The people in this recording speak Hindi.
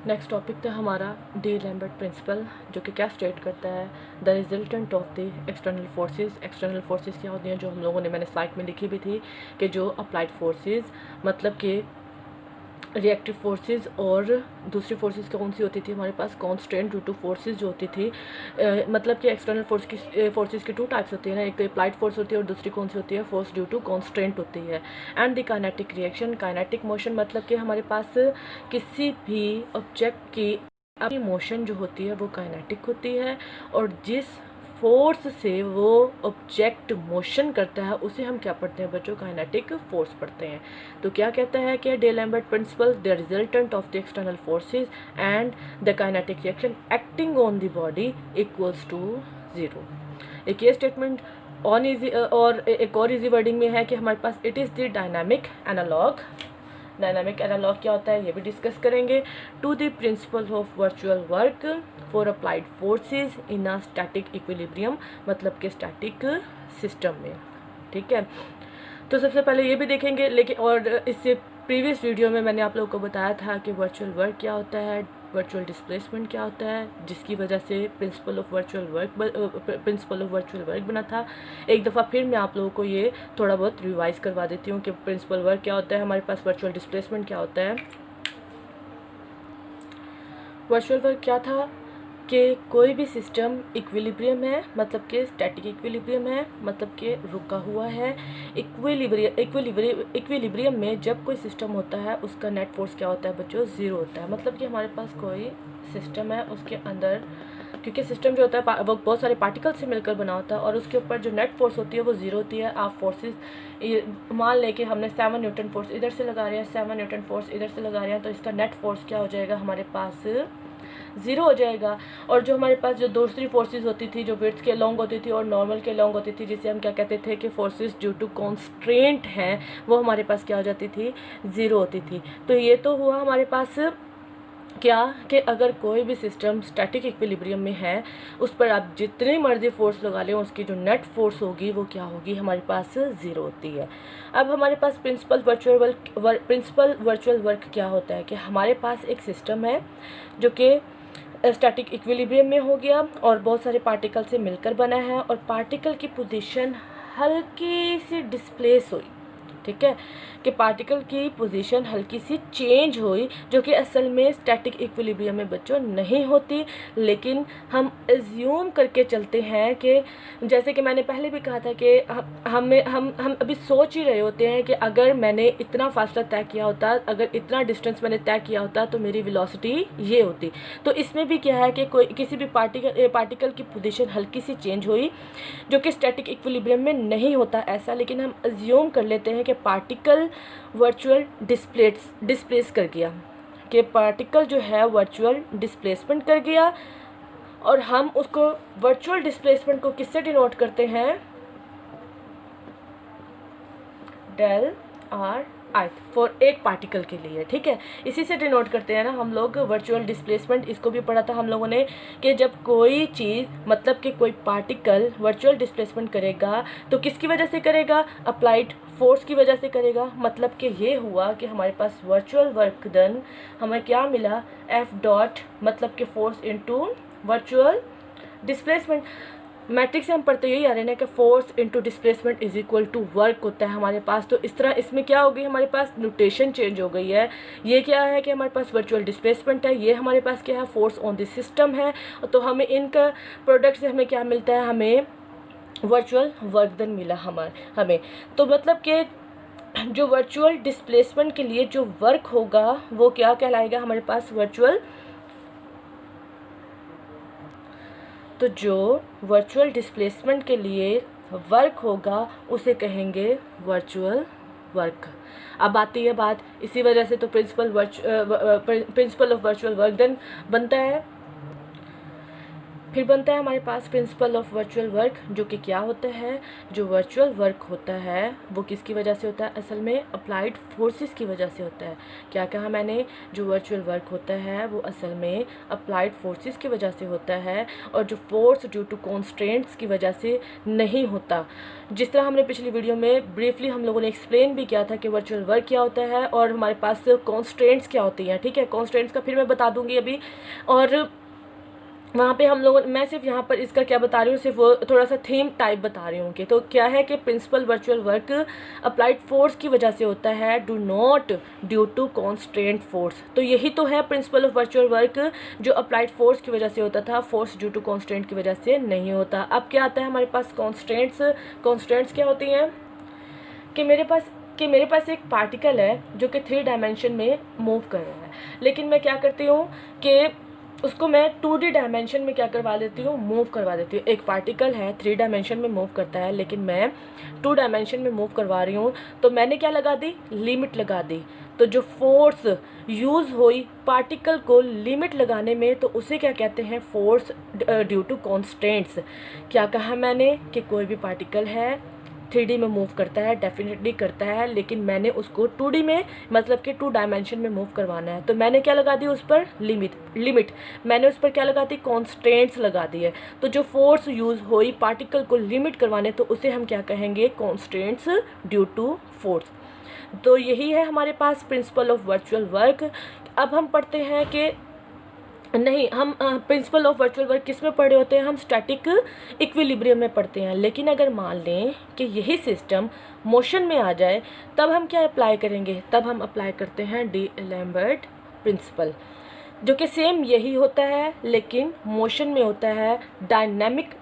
नेक्स्ट टॉपिक था हमारा डी लैम्बर्ट प्रिंसिपल, जो कि क्या स्टेट करता है the resultant of the external forces. External forces क्या होती हैं, जो हम लोगों ने मैंने स्लाइड में लिखी भी थी कि जो अप्लाइड फोर्सेस मतलब कि रिएक्टिव फोर्सेस, और दूसरी फोर्सेस कौन सी होती थी हमारे पास, कॉन्स्टेंट ड्यू टू फोर्सेस जो होती थी। मतलब कि एक्सटर्नल फोर्सेस की टू टाइप्स होती है ना, एक तो अप्लाइड फोर्स होती है और दूसरी कौन सी होती है, फोर्स ड्यू टू कॉन्स्टेंट होती है। And the kinetic reaction, kinetic motion मतलब कि हमारे पास किसी भी ऑब्जेक्ट की मोशन जो होती है वो काइनेटिक होती है, और जिस फोर्स से वो ऑब्जेक्ट मोशन करता है उसे हम क्या पढ़ते हैं बच्चों, काइनेटिक फोर्स पढ़ते हैं। तो क्या कहता है कि D'Alembert principle, the resultant of the external forces and the kinetic reaction acting on the body equals to zero. एक ये स्टेटमेंट ऑन इजी और एक और इजी वर्डिंग में है कि हमारे पास it is the dynamic analog. Dynamic analog क्या होता है ये भी डिस्कस करेंगे। To the principle of virtual work for applied forces in a static equilibrium, मतलब कि स्टैटिक सिस्टम में। ठीक है, तो सबसे पहले ये भी देखेंगे, लेकिन और इससे प्रीवियस वीडियो में मैंने आप लोगों को बताया था कि वर्चुअल वर्क क्या होता है, वर्चुअल डिस्प्लेसमेंट क्या होता है, जिसकी वजह से प्रिंसिपल ऑफ वर्चुअल वर्क बना था। एक दफ़ा फिर मैं आप लोगों को ये थोड़ा बहुत रिवाइज करवा देती हूँ कि प्रिंसिपल वर्क क्या होता है, हमारे पास वर्चुअल डिस्प्लेसमेंट क्या होता है। वर्चुअल वर्क क्या था कि कोई भी सिस्टम इक्विलिब्रियम है, मतलब कि स्टैटिक इक्विलिब्रियम है, मतलब कि रुका हुआ है। इक्विलिब्रियम में जब कोई सिस्टम होता है उसका नेट फोर्स क्या होता है बच्चों, ज़ीरो होता है। मतलब कि हमारे पास कोई सिस्टम है, उसके अंदर क्योंकि सिस्टम जो होता है वो बहुत सारे पार्टिकल से मिलकर बना होता है, और उसके ऊपर जो नेट फोर्स होती है वो ज़ीरो होती है। आप फोर्सेस मान लें कि हमने 7 न्यूटन फोर्स इधर से लगा रहे हैं, 7 न्यूटन फोर्स इधर से लगा रहे हैं, तो इसका नेट फोर्स क्या हो जाएगा हमारे पास, ज़ीरो हो जाएगा। और जो हमारे पास जो दूसरी फोर्सेस होती थी, जो विड्थ के लॉन्ग होती थी और नॉर्मल के लॉन्ग होती थी, जिसे हम क्या कहते थे कि फोर्सेस ड्यू टू कॉन्स्ट्रेंट हैं, वो हमारे पास क्या हो जाती थी, ज़ीरो होती थी। तो ये तो हुआ हमारे पास क्या कि अगर कोई भी सिस्टम स्टैटिक इक्विलिब्रियम में है, उस पर आप जितनी मर्जी फोर्स लगा लें, उसकी जो नेट फोर्स होगी वो क्या होगी हमारे पास, ज़ीरो होती है। अब हमारे पास प्रिंसिपल वर्चुअल वर्क क्या होता है कि हमारे पास एक सिस्टम है जो कि स्टैटिक इक्विलिब्रियम में हो गया और बहुत सारे पार्टिकल से मिलकर बना है, और पार्टिकल की पोजीशन हल्की सी डिस्प्लेस हुई। ठीक है, कि पार्टिकल की पोजीशन हल्की सी चेंज हुई, जो कि असल में स्टैटिक इक्विलिब्रियम में बच्चों नहीं होती, लेकिन हम एज्यूम करके चलते हैं कि जैसे कि मैंने पहले भी कहा था कि हम अभी सोच ही रहे होते हैं कि अगर मैंने इतना फासला तय किया होता, अगर इतना डिस्टेंस मैंने तय किया होता तो मेरी वेलोसिटी ये होती। तो इसमें भी क्या है कि कोई किसी भी पार्टिकल की पोजीशन हल्की सी चेंज हुई, जो कि स्टैटिक इक्विलिब्रियम में नहीं होता ऐसा, लेकिन हम एज्यूम कर लेते हैं कि पार्टिकल वर्चुअल डिस्प्लेस कर गया, कि पार्टिकल जो है वर्चुअल डिस्प्लेसमेंट कर गया, और हम उसको वर्चुअल डिस्प्लेसमेंट को किससे डिनोट करते हैं, डेल आर आई फॉर एक पार्टिकल के लिए। ठीक है, इसी से डिनोट करते हैं ना हम लोग वर्चुअल डिस्प्लेसमेंट। इसको भी पढ़ा था हम लोगों ने कि जब कोई चीज़ मतलब कि कोई पार्टिकल वर्चुअल डिस्प्लेसमेंट करेगा तो किसकी वजह से करेगा, अप्लाइड फोर्स की वजह से करेगा। मतलब कि ये हुआ कि हमारे पास वर्चुअल वर्क डन हमें क्या मिला, एफ डॉट मतलब कि force into virtual displacement. Matrix से हम पढ़ते यही आ रहे हैं कि force into displacement is equal to work होता है हमारे पास। तो इस तरह इसमें क्या हो गई, हमारे पास नोटेशन चेंज हो गई है। ये क्या है कि हमारे पास वर्चुअल डिस्प्लेसमेंट है, ये हमारे पास क्या है, फोर्स ऑन द सिस्टम है। तो हमें इनका प्रोडक्ट से हमें क्या मिलता है, हमें वर्चुअल वर्क डन मिला हमें। तो मतलब कि जो वर्चुअल डिस्प्लेसमेंट के लिए जो वर्क होगा वो क्या कहलाएगा हमारे पास, वर्चुअल। तो जो वर्चुअल डिस्प्लेसमेंट के लिए वर्क होगा उसे कहेंगे वर्चुअल वर्क। अब आती है बात, इसी वजह से तो principal of virtual work done बनता है। फिर बनता है हमारे पास प्रिंसिपल ऑफ वर्चुअल वर्क, जो कि क्या होता है, जो वर्चुअल वर्क होता है वो किसकी वजह से होता है, असल में अप्लाइड फोर्सेस की वजह से होता है। क्या कहा मैंने, जो वर्चुअल वर्क होता है वो असल में अप्लाइड फोर्सेस की वजह से होता है, और जो फोर्स ड्यू टू कॉन्स्ट्रेंट्स की वजह से नहीं होता। जिस तरह हमने पिछली वीडियो में ब्रीफली हम लोगों ने एक्सप्लेन भी किया था कि वर्चुअल वर्क क्या होता है और हमारे पास कॉन्स्ट्रेंट्स क्या होती हैं, ठीक है। कॉन्स्ट्रेंट्स का फिर मैं बता दूंगी अभी, और वहाँ पे हम लोग, मैं सिर्फ यहाँ पर इसका क्या बता रही हूँ, सिर्फ वो थोड़ा सा थीम टाइप बता रही हूँ कि तो क्या है कि principle virtual work applied force की वजह से होता है, do not due to constraint force. तो यही तो है प्रिंसिपल ऑफ वर्चुअल वर्क, जो अप्लाइड फोर्स की वजह से होता था, फोर्स ड्यू टू कॉन्स्ट्रेंट की वजह से नहीं होता। अब क्या आता है हमारे पास कॉन्स्ट्रेंट्स। कॉन्स्ट्रेंट्स क्या होती हैं कि मेरे पास एक पार्टिकल है जो कि 3 डायमेंशन में मूव कर रहा है, लेकिन मैं क्या करती हूँ कि उसको मैं 2D डायमेंशन में क्या करवा देती हूँ, मूव करवा देती हूँ। एक पार्टिकल है 3 डायमेंशन में मूव करता है, लेकिन मैं 2 डायमेंशन में मूव करवा रही हूँ, तो मैंने क्या लगा दी, लिमिट लगा दी। तो जो फोर्स यूज़ हुई पार्टिकल को लिमिट लगाने में, तो उसे क्या कहते हैं, फोर्स ड्यू टू कॉन्स्टेंट्स। क्या कहा मैंने कि कोई भी पार्टिकल है 3D में मूव करता है, डेफिनेटली करता है, लेकिन मैंने उसको 2D में, मतलब कि 2 डायमेंशन में मूव करवाना है, तो मैंने क्या लगा दी उस पर, लिमिट मैंने उस पर क्या लगा दी, कॉन्स्टेंट्स लगा दी है। तो जो फोर्स यूज़ हुई पार्टिकल को लिमिट करवाने, तो उसे हम क्या कहेंगे, कॉन्स्टेंट्स ड्यू टू फोर्स। तो यही है हमारे पास प्रिंसिपल ऑफ वर्चुअल वर्क। अब हम पढ़ते हैं कि नहीं, हम प्रिंसिपल ऑफ वर्चुअल वर्क किस में पढ़े होते हैं, हम स्टैटिक इक्विलिब्रियम में पढ़ते हैं। लेकिन अगर मान लें कि यही सिस्टम मोशन में आ जाए, तब हम क्या अप्लाई करेंगे, तब हम अप्लाई करते हैं डी-एलेम्बर्ट प्रिंसिपल, जो कि सेम यही होता है लेकिन मोशन में होता है, डायनेमिक